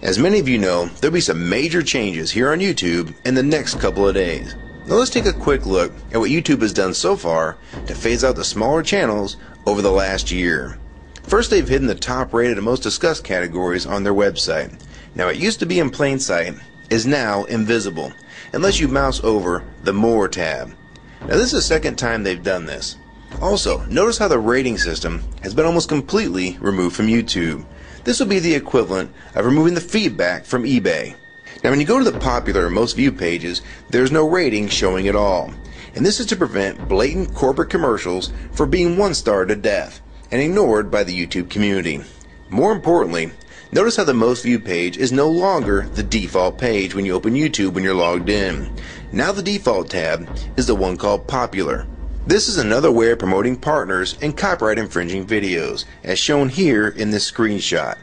As many of you know, there'll be some major changes here on YouTube in the next couple of days. Now let's take a quick look at what YouTube has done so far to phase out the smaller channels over the last year. First, they've hidden the top rated and most discussed categories on their website. Now it used to be in plain sight, is now invisible, unless you mouse over the More tab. Now this is the second time they've done this. Also, notice how the rating system has been almost completely removed from YouTube. This will be the equivalent of removing the feedback from eBay. Now when you go to the popular or most viewed pages, there's no rating showing at all. And this is to prevent blatant corporate commercials for being one-starred to death and ignored by the YouTube community. More importantly, notice how the most viewed page is no longer the default page when you open YouTube when you're logged in. Now the default tab is the one called Popular. This is another way of promoting partners and copyright infringing videos, as shown here in this screenshot.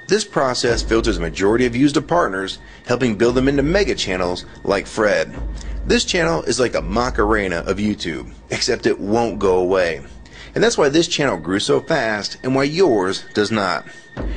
This process filters a majority of views to partners, helping build them into mega channels like Fred. This channel is like a Macarena of YouTube, except it won't go away. And that's why this channel grew so fast and why yours does not.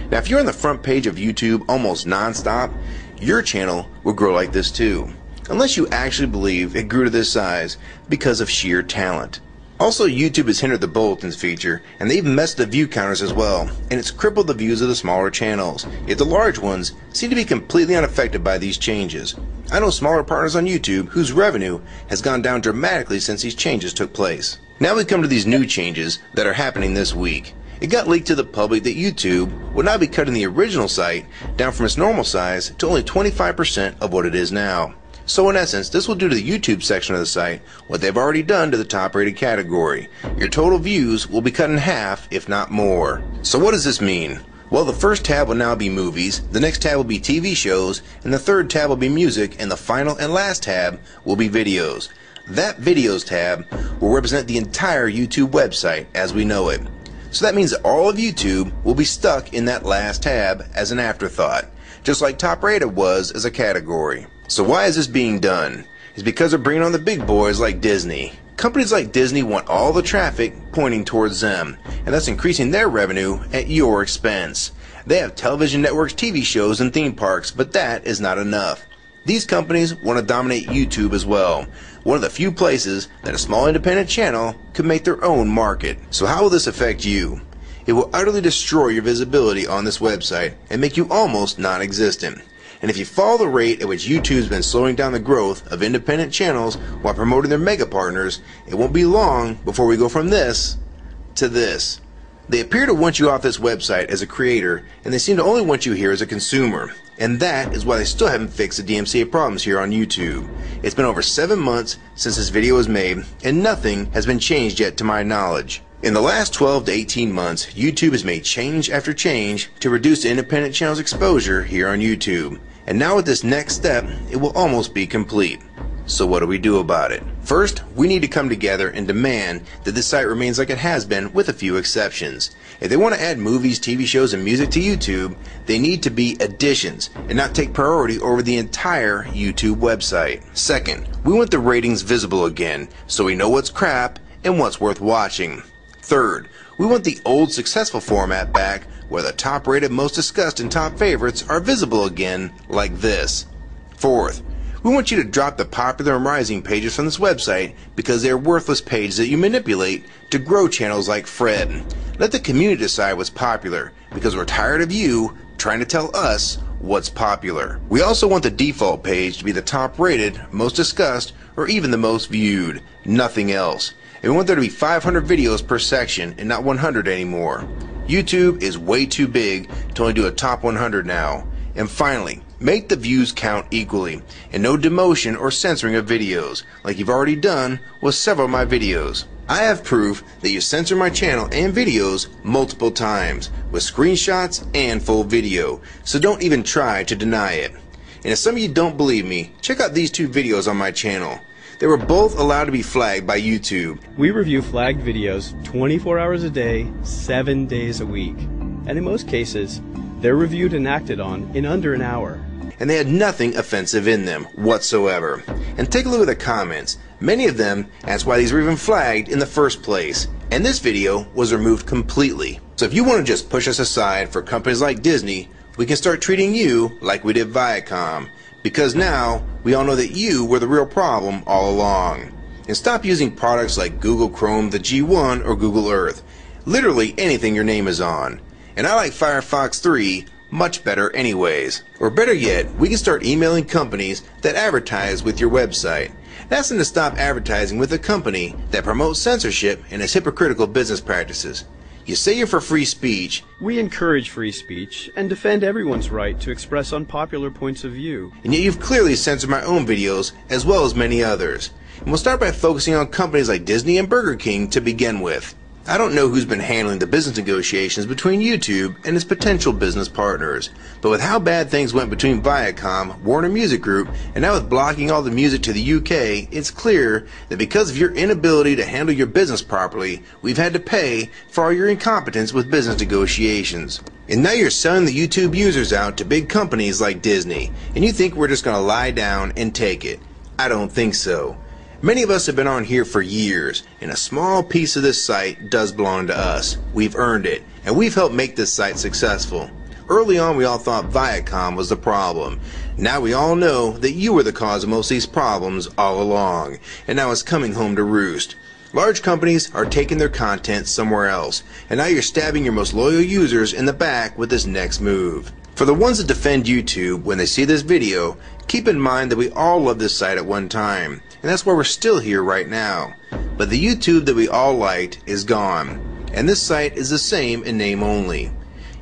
Now if you're on the front page of YouTube almost non-stop, your channel will grow like this too. Unless you actually believe it grew to this size because of sheer talent. Also, YouTube has hindered the bulletins feature, and they've messed the view counters as well, and it's crippled the views of the smaller channels, yet the large ones seem to be completely unaffected by these changes. I know smaller partners on YouTube whose revenue has gone down dramatically since these changes took place. Now we come to these new changes that are happening this week. It got leaked to the public that YouTube would now be cutting the original site down from its normal size to only 25% of what it is now. So in essence, this will do to the YouTube section of the site what they've already done to the top rated category. Your total views will be cut in half, if not more. So what does this mean? Well, the first tab will now be movies, the next tab will be TV shows, and the third tab will be music, and the final and last tab will be videos. That videos tab will represent the entire YouTube website as we know it. So that means that all of YouTube will be stuck in that last tab as an afterthought, just like top rated was as a category. So why is this being done? It's because they're bringing on the big boys like Disney. Companies like Disney want all the traffic pointing towards them, and that's increasing their revenue at your expense. They have television networks, TV shows, and theme parks, but that is not enough. These companies want to dominate YouTube as well, one of the few places that a small independent channel could make their own market. So how will this affect you? It will utterly destroy your visibility on this website and make you almost non-existent. And if you follow the rate at which YouTube's been slowing down the growth of independent channels while promoting their mega partners, it won't be long before we go from this to this. They appear to want you off this website as a creator, and they seem to only want you here as a consumer. And that is why they still haven't fixed the DMCA problems here on YouTube. It's been over 7 months since this video was made, and nothing has been changed yet to my knowledge. In the last 12 to 18 months, YouTube has made change after change to reduce the independent channel's exposure here on YouTube. And now with this next step, it will almost be complete. So what do we do about it? First, we need to come together and demand that this site remains like it has been with a few exceptions. If they want to add movies, TV shows, and music to YouTube, they need to be additions and not take priority over the entire YouTube website. Second, we want the ratings visible again so we know what's crap and what's worth watching. Third, we want the old successful format back where the top rated, most discussed, and top favorites are visible again like this. Fourth, we want you to drop the popular and rising pages from this website because they are worthless pages that you manipulate to grow channels like Fred. Let the community decide what's popular because we're tired of you trying to tell us what's popular. We also want the default page to be the top rated, most discussed, or even the most viewed. Nothing else. And we want there to be 500 videos per section and not 100 anymore. YouTube is way too big to only do a top 100 now. And finally, make the views count equally, and no demotion or censoring of videos, like you've already done with several of my videos. I have proof that you censor my channel and videos multiple times, with screenshots and full video, so don't even try to deny it. And if some of you don't believe me, check out these two videos on my channel. They were both allowed to be flagged by YouTube. We review flagged videos 24 hours a day, 7 days a week. And in most cases, They're reviewed and acted on in under an hour. And they had nothing offensive in them whatsoever. And take a look at the comments. Many of them asked why these were even flagged in the first place. And this video was removed completely. So if you want to just push us aside for companies like Disney, we can start treating you like we did Viacom. Because now, we all know that you were the real problem all along. And stop using products like Google Chrome, the G1, or Google Earth. Literally anything your name is on. And I like Firefox 3 much better anyways. Or better yet, we can start emailing companies that advertise with your website. That's them to stop advertising with a company that promotes censorship and has hypocritical business practices. You say you're for free speech. We encourage free speech and defend everyone's right to express unpopular points of view. And yet you've clearly censored my own videos as well as many others. And we'll start by focusing on companies like Disney and Burger King to begin with. I don't know who's been handling the business negotiations between YouTube and its potential business partners, but with how bad things went between Viacom, Warner Music Group, and now with blocking all the music to the UK, it's clear that because of your inability to handle your business properly, we've had to pay for all your incompetence with business negotiations. And now you're selling the YouTube users out to big companies like Disney, and you think we're just going to lie down and take it. I don't think so. Many of us have been on here for years, and a small piece of this site does belong to us. We've earned it, and we've helped make this site successful. Early on, we all thought Viacom was the problem. Now we all know that you were the cause of most of these problems all along, and now it's coming home to roost. Large companies are taking their content somewhere else, and now you're stabbing your most loyal users in the back with this next move. For the ones that defend YouTube when they see this video, keep in mind that we all loved this site at one time, and that's why we're still here right now. But the YouTube that we all liked is gone, and this site is the same in name only.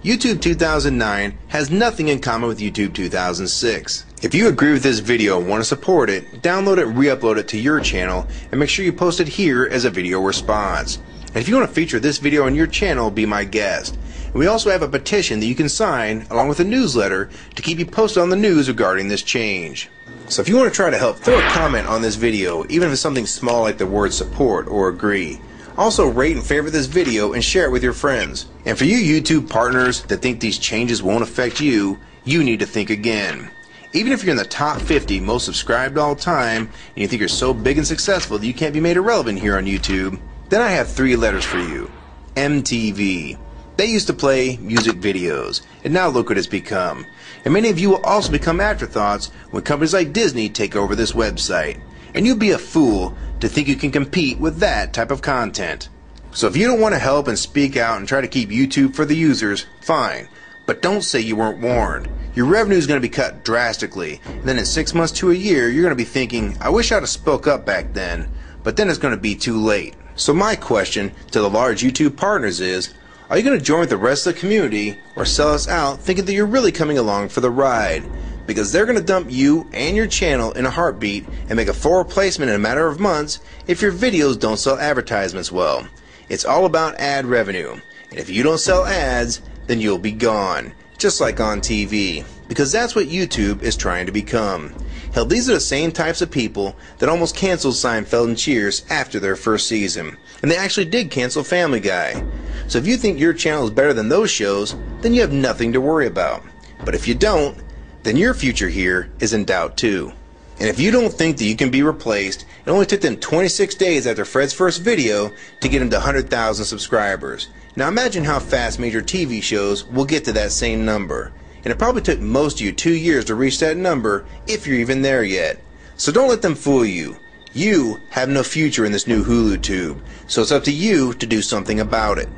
YouTube 2009 has nothing in common with YouTube 2006. If you agree with this video and want to support it, download it and re-upload it to your channel, and make sure you post it here as a video response. And if you want to feature this video on your channel, be my guest. And we also have a petition that you can sign along with a newsletter to keep you posted on the news regarding this change. So if you want to try to help, throw a comment on this video, even if it's something small like the word support or agree. Also rate and favorite this video and share it with your friends. And for you YouTube partners that think these changes won't affect you, you need to think again. Even if you're in the top 50 most subscribed all time, and you think you're so big and successful that you can't be made irrelevant here on YouTube, then I have 3 letters for you. MTV. They used to play music videos, and now look what it's become. And many of you will also become afterthoughts when companies like Disney take over this website. And you'd be a fool to think you can compete with that type of content. So if you don't want to help and speak out and try to keep YouTube for the users, fine. But don't say you weren't warned. Your revenue is going to be cut drastically, and then in 6 months to a year, you're going to be thinking, I wish I'd have spoke up back then, but then it's going to be too late. So my question to the large YouTube partners is, are you going to join with the rest of the community or sell us out thinking that you're really coming along for the ride? Because they're going to dump you and your channel in a heartbeat and make a full replacement in a matter of months if your videos don't sell advertisements well. It's all about ad revenue, and if you don't sell ads, then you'll be gone, just like on TV, because that's what YouTube is trying to become. Hell, these are the same types of people that almost canceled Seinfeld and Cheers after their first season, and they actually did cancel Family Guy. So if you think your channel is better than those shows, then you have nothing to worry about. But if you don't, then your future here is in doubt too. And if you don't think that you can be replaced, it only took them 26 days after Fred's first video to get him to 100,000 subscribers. Now imagine how fast major TV shows will get to that same number. And it probably took most of you 2 years to reach that number, if you're even there yet. So don't let them fool you. You have no future in this new Hulu tube, so it's up to you to do something about it.